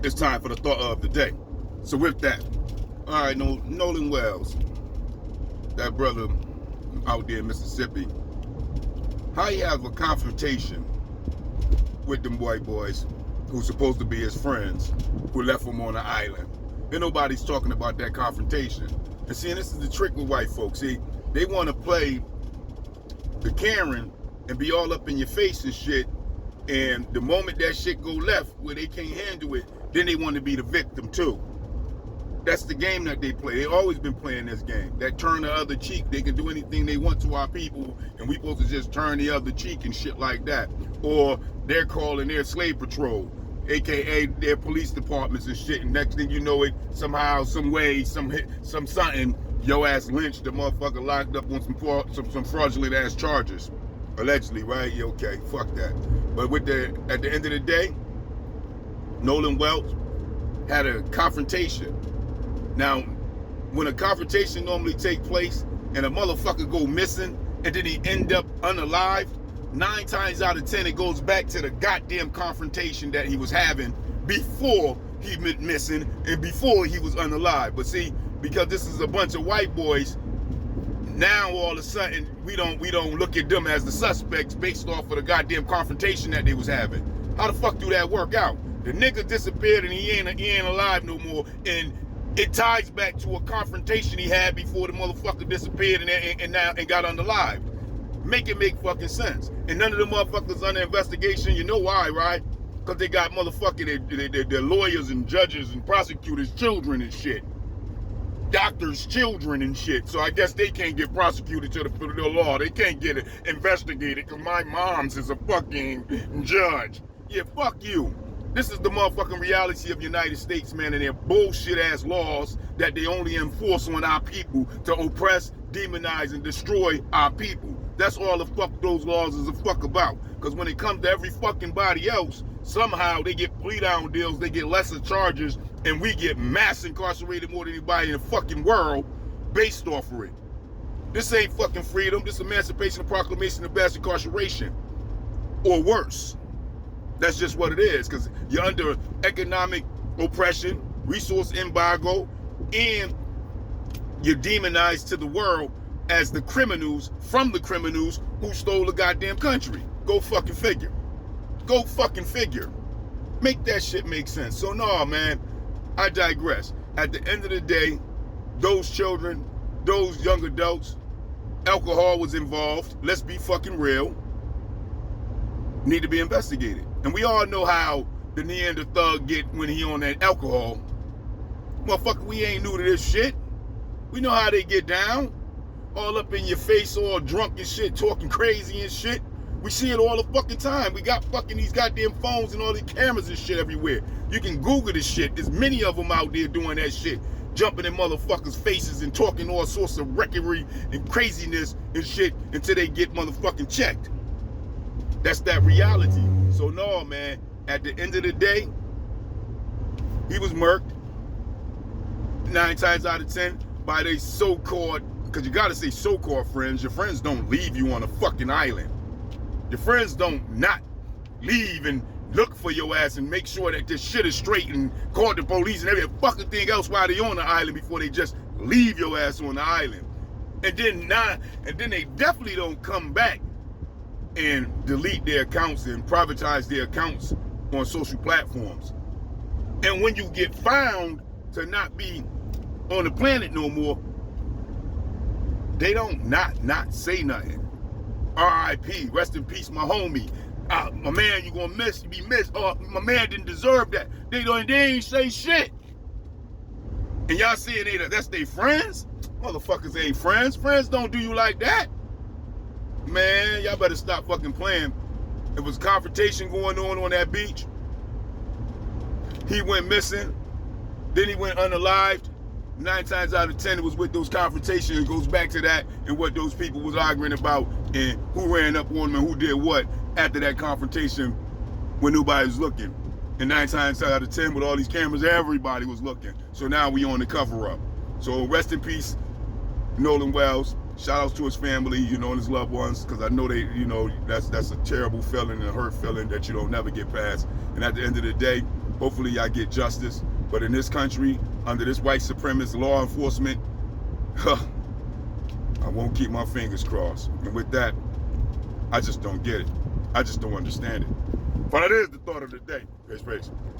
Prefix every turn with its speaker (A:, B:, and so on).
A: it's time for the thought of the day. So with that, all right, Nolan Wells, that brother out there in Mississippi, how you have a confrontation with them white boys who's supposed to be his friends, who left him on the island. And nobody's talking about that confrontation. And see, this is the trick with white folks. See, they want to play the Karen and be all up in your face and shit. And the moment that shit go left where they can't handle it, then they want to be the victim too. That's the game that they play. They always been playing this game. That turn the other cheek. They can do anything they want to our people, and we supposed to just turn the other cheek and shit like that. Or they're calling their slave patrol, aka their police departments and shit. And next thing you know, it somehow, some way, some something, your ass lynched, the motherfucker locked up on some fraudulent ass charges, allegedly, right? Yeah, okay, fuck that. But at the end of the day, Nolan Welch had a confrontation. Now, when a confrontation normally take place and a motherfucker go missing and then he end up unalived, 9 times out of 10 it goes back to the goddamn confrontation that he was having before he went missing and before he was unalived. But see, because this is a bunch of white boys, now all of a sudden we don't look at them as the suspects based off of the goddamn confrontation that they was having. How the fuck do that work out? The nigga disappeared and he ain't alive no more, and it ties back to a confrontation he had before the motherfucker disappeared and got unalived. Make it make fucking sense. And none of the motherfuckers under investigation, you know why, right? Because they got motherfucking their lawyers and judges and prosecutors' children and shit. Doctors' children and shit. So I guess they can't get prosecuted to the law. They can't get it investigated because my mom's is a fucking judge. Yeah, fuck you. This is the motherfucking reality of the United States, man, and their bullshit ass laws that they only enforce on our people to oppress, demonize, and destroy our people. That's all the fuck those laws is a fuck about. Because when it comes to every fucking body else, somehow they get plea down deals, they get lesser charges, and we get mass incarcerated more than anybody in the fucking world based off of it. This ain't fucking freedom. This Emancipation Proclamation of mass incarceration. Or worse. That's just what it is, because you're under economic oppression, resource embargo, and you're demonized to the world as the criminals from the criminals who stole the goddamn country. Go fucking figure. Go fucking figure. Make that shit make sense. So no, man, I digress. At the end of the day, those children, those young adults, alcohol was involved. Let's be fucking real. Need to be investigated. And we all know how the Neanderthal get when he on that alcohol. Motherfucker, we ain't new to this shit. We know how they get down. All up in your face, all drunk and shit, talking crazy and shit. We see it all the fucking time. We got fucking these goddamn phones and all these cameras and shit everywhere. You can Google this shit. There's many of them out there doing that shit. Jumping in motherfuckers' faces and talking all sorts of wreckery and craziness and shit until they get motherfucking checked. That's that reality. So no, man, at the end of the day, he was murked 9 times out of 10 by they so-called, because you gotta say so-called friends. Your friends don't leave you on a fucking island. Your friends don't not leave and look for your ass and make sure that this shit is straight and call the police and every fucking thing else while they on the island before they just leave your ass on the island. And then they definitely don't come back and delete their accounts and privatize their accounts on social platforms. And when you get found to not be on the planet no more, they don't not say nothing. R.I.P. Rest in peace, my homie. My man, you gonna be missed. Oh, my man didn't deserve that. They ain't say shit. And y'all saying that's they friends? Motherfuckers ain't friends. Friends don't do you like that. Man, y'all better stop fucking playing. There was confrontation going on that beach. He went missing. Then he went unalived. 9 times out of 10, it was with those confrontations. It goes back to that and what those people was arguing about and who ran up on them and who did what after that confrontation when nobody was looking. And 9 times out of 10, with all these cameras, everybody was looking. So now we on the cover up. So rest in peace, Nolan Wells. Shout outs to his family, and his loved ones, because I know that's a terrible feeling and a hurt feeling that you don't never get past. And at the end of the day, Hopefully y'all get justice. But in this country, under this white supremacist law enforcement, I won't keep my fingers crossed. And with that, I just don't get it. I just don't understand it. But it is the thought of the day. Peace, peace.